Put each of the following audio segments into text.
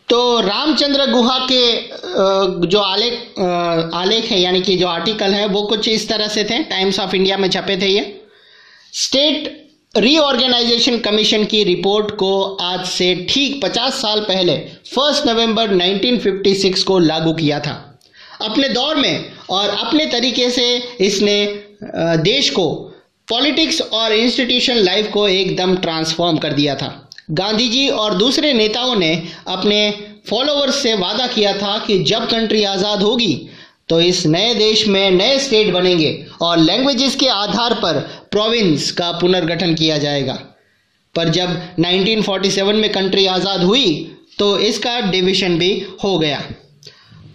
तो रामचंद्र गुहा के जो आलेख है, यानी कि जो आर्टिकल है, वो कुछ इस तरह से थे, टाइम्स ऑफ इंडिया में छपे थे। ये स्टेट रीऑर्गेनाइजेशन कमीशन की रिपोर्ट को आज से ठीक 50 साल पहले 1 नवंबर 1956 को लागू किया था। अपने दौर में और अपने तरीके से इसने देश को, पॉलिटिक्स और इंस्टीट्यूशन लाइफ को एकदम ट्रांसफॉर्म कर दिया था। गांधी जी और दूसरे नेताओं ने अपने फॉलोअर्स से वादा किया था कि जब कंट्री आज़ाद होगी तो इस नए देश में नए स्टेट बनेंगे और लैंग्वेजेस के आधार पर प्रोविंस का पुनर्गठन किया जाएगा। पर जब 1947 में कंट्री आज़ाद हुई तो इसका डिवीजन भी हो गया।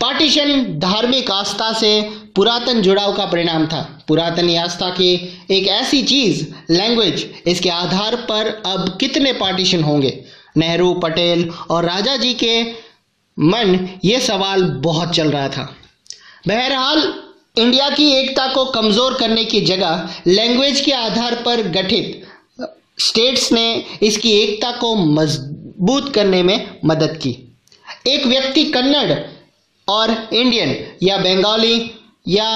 पार्टीशन धार्मिक आस्था से पुरातन जुड़ाव का परिणाम था। पुरातन आस्था की एक ऐसी चीज लैंग्वेज, इसके आधार पर अब कितने पार्टीशन होंगे? नेहरू, पटेल और राजा जी के मन ये सवाल बहुत चल रहा था। बहरहाल इंडिया की एकता को कमजोर करने की जगह लैंग्वेज के आधार पर गठित स्टेट्स ने इसकी एकता को मजबूत करने में मदद की। एक व्यक्ति कन्नड़ और इंडियन या बंगाली या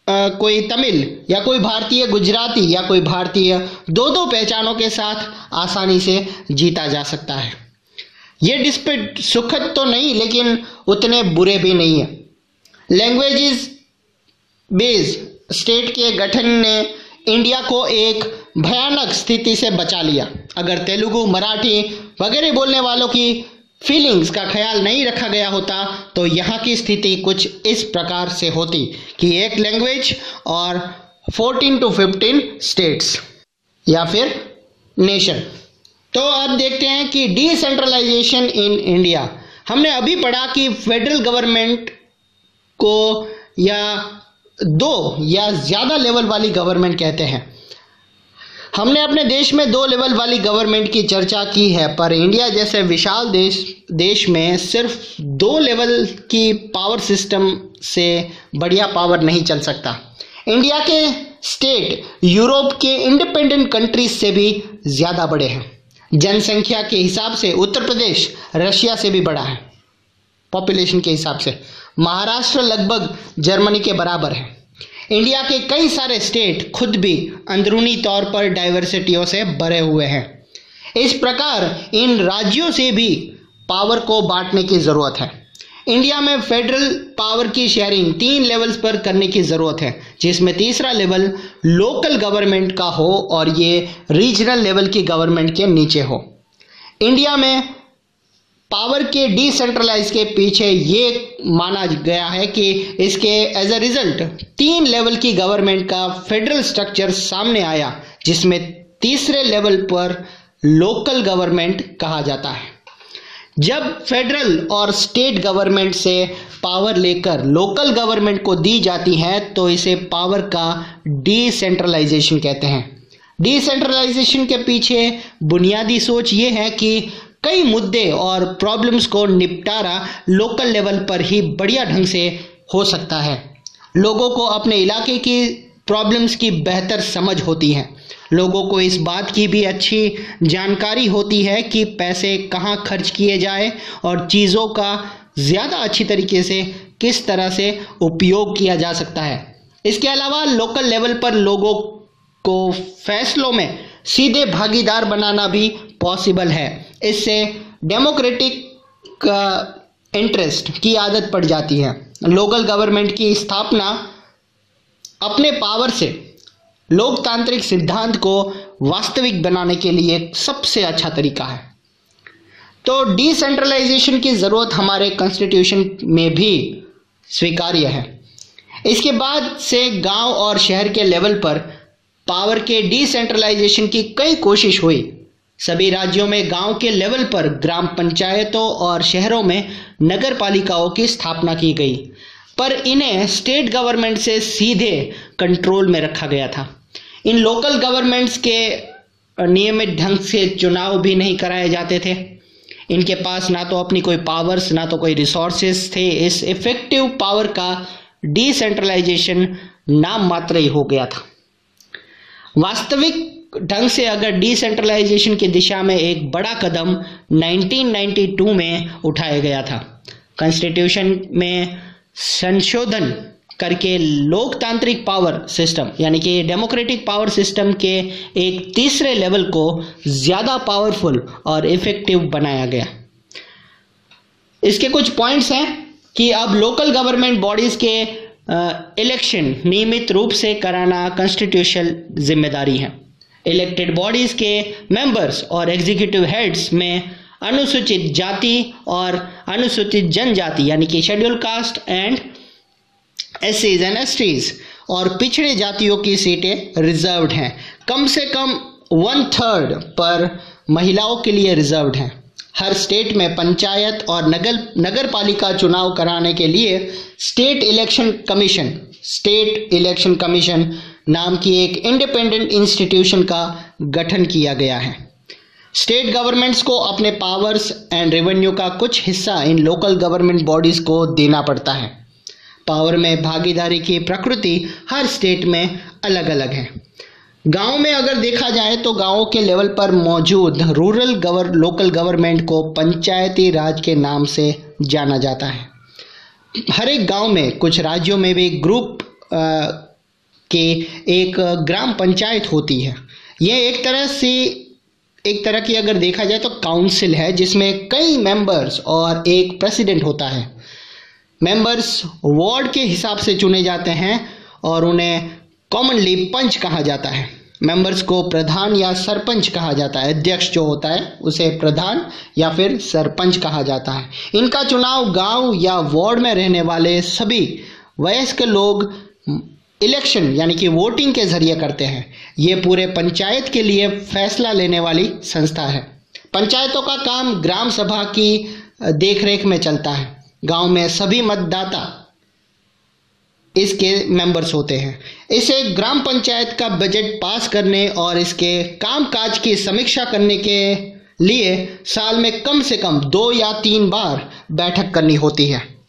कोई तमिल या कोई भारतीय गुजराती या कोई भारतीय दो पहचानों के साथ आसानी से जीता जा सकता है। ये डिस्प्यूट सुखद तो नहीं, लेकिन उतने बुरे भी नहीं है। लैंग्वेजेस बेस्ड स्टेट के गठन ने इंडिया को एक भयानक स्थिति से बचा लिया। अगर तेलुगु, मराठी वगैरह बोलने वालों की फीलिंग्स का ख्याल नहीं रखा गया होता तो यहाँ की स्थिति कुछ इस प्रकार से होती कि एक लैंग्वेज और 14 to 15 स्टेट्स या फिर नेशन। तो अब देखते हैं कि डिसेंट्रलाइजेशन इन इंडिया। हमने अभी पढ़ा कि फेडरल गवर्नमेंट को या दो या ज्यादा लेवल वाली गवर्नमेंट कहते हैं। हमने अपने देश में 2 लेवल वाली गवर्नमेंट की चर्चा की है, पर इंडिया जैसे विशाल देश में सिर्फ 2 लेवल की पावर सिस्टम से बढ़िया पावर नहीं चल सकता। इंडिया के स्टेट यूरोप के इंडिपेंडेंट कंट्रीज से भी ज्यादा बड़े हैं। जनसंख्या के हिसाब से उत्तर प्रदेश रशिया से भी बड़ा है। पॉपुलेशन के हिसाब से महाराष्ट्र लगभग जर्मनी के बराबर है। इंडिया के कई सारे स्टेट खुद भी अंदरूनी तौर पर डाइवर्सिटियों से भरे हुए हैं। इस प्रकार इन राज्यों से भी पावर को बांटने की जरूरत है। इंडिया में फेडरल पावर की शेयरिंग 3 लेवल्स पर करने की जरूरत है, जिसमें तीसरा लेवल लोकल गवर्नमेंट का हो और ये रीजनल लेवल की गवर्नमेंट के नीचे हो। इंडिया में पावर के डिसेंट्रलाइज के पीछे ये माना गया है कि इसके एज अ रिजल्ट 3 लेवल की गवर्नमेंट का फेडरल स्ट्रक्चर सामने आया, जिसमें तीसरे लेवल पर लोकल गवर्नमेंट कहा जाता है। जब फेडरल और स्टेट गवर्नमेंट से पावर लेकर लोकल गवर्नमेंट को दी जाती है तो इसे पावर का डिसेंट्रलाइजेशन कहते हैं। डिसेंट्रलाइजेशन के पीछे बुनियादी सोच ये है कि कई मुद्दे और प्रॉब्लम्स को निपटारा लोकल लेवल पर ही बढ़िया ढंग से हो सकता है। लोगों को अपने इलाके की प्रॉब्लम्स की बेहतर समझ होती है। लोगों को इस बात की भी अच्छी जानकारी होती है कि पैसे कहाँ खर्च किए जाए और चीज़ों का ज़्यादा अच्छी तरीके से किस तरह से उपयोग किया जा सकता है। इसके अलावा लोकल लेवल पर लोगों को फैसलों में सीधे भागीदार बनाना भी पॉसिबल है। इससे डेमोक्रेटिक इंटरेस्ट की आदत पड़ जाती है। लोकल गवर्नमेंट की स्थापना अपने पावर से लोकतांत्रिक सिद्धांत को वास्तविक बनाने के लिए सबसे अच्छा तरीका है। तो डिसेंट्रलाइजेशन की जरूरत हमारे कॉन्स्टिट्यूशन में भी स्वीकार्य है। इसके बाद से गांव और शहर के लेवल पर पावर के डिसेंट्रलाइजेशन की कई कोशिश हुई। सभी राज्यों में गांव के लेवल पर ग्राम पंचायतों और शहरों में नगर पालिकाओं की स्थापना की गई, पर इन्हें स्टेट गवर्नमेंट से सीधे कंट्रोल में रखा गया था। इन लोकल गवर्नमेंट्स के नियमित ढंग से चुनाव भी नहीं कराए जाते थे। इनके पास ना तो अपनी कोई पावर्स ना तो कोई रिसोर्सेस थे। इस इफेक्टिव पावर का डिसेंट्रलाइजेशन नाम मात्र ही हो गया था। वास्तविक ढंग से अगर डिसेंट्रलाइजेशन की दिशा में एक बड़ा कदम 1992 में उठाया गया था। कॉन्स्टिट्यूशन में संशोधन करके लोकतांत्रिक पावर सिस्टम यानी कि डेमोक्रेटिक पावर सिस्टम के एक तीसरे लेवल को ज़्यादा पावरफुल और इफेक्टिव बनाया गया। इसके कुछ पॉइंट्स हैं कि अब लोकल गवर्नमेंट बॉडीज़ के इलेक्शन नियमित रूप से कराना कॉन्स्टिट्यूशनल जिम्मेदारी है। इलेक्टेड बॉडीज़ के मेंबर्स और एग्जीक्यूटिव हेड्स में अनुसूचित जाति और अनुसूचित जनजाति यानी कि शेड्यूल कास्ट एंड एससीज एंड एसटीज और पिछड़े जातियों की सीटें रिजर्व्ड हैं। कम से कम 1/3 पर महिलाओं के लिए रिजर्व्ड हैं। हर स्टेट में पंचायत और नगर पालिका चुनाव कराने के लिए स्टेट इलेक्शन कमीशन नाम की एक इंडिपेंडेंट इंस्टीट्यूशन का गठन किया गया है। स्टेट गवर्नमेंट्स को अपने पावर्स एंड रेवेन्यू का कुछ हिस्सा इन लोकल गवर्नमेंट बॉडीज़ को देना पड़ता है। पावर में भागीदारी की प्रकृति हर स्टेट में अलग अलग है। गांव में अगर देखा जाए तो गांवों के लेवल पर मौजूद लोकल गवर्नमेंट को पंचायती राज के नाम से जाना जाता है। हर एक गांव में, कुछ राज्यों में भी ग्रुप के एक ग्राम पंचायत होती है। यह एक तरह की अगर देखा जाए तो काउंसिल है जिसमें कई मेंबर्स और एक प्रेसिडेंट होता है। मेंबर्स वार्ड के हिसाब से चुने जाते हैं और उन्हें कॉमनली पंच कहा जाता है। मेंबर्स को प्रधान या सरपंच कहा जाता है। अध्यक्ष जो होता है उसे प्रधान या फिर सरपंच कहा जाता है। इनका चुनाव गांव या वार्ड में रहने वाले सभी वयस्क लोग इलेक्शन यानी कि वोटिंग के जरिए करते हैं। ये पूरे पंचायत के लिए फैसला लेने वाली संस्था है। पंचायतों का काम ग्राम सभा की देखरेख में चलता है। गांव में सभी मतदाता इसके मेंबर्स होते हैं। इसे ग्राम पंचायत का बजट पास करने और इसके कामकाज की समीक्षा करने के लिए साल में कम से कम 2 या 3 बार बैठक करनी होती है।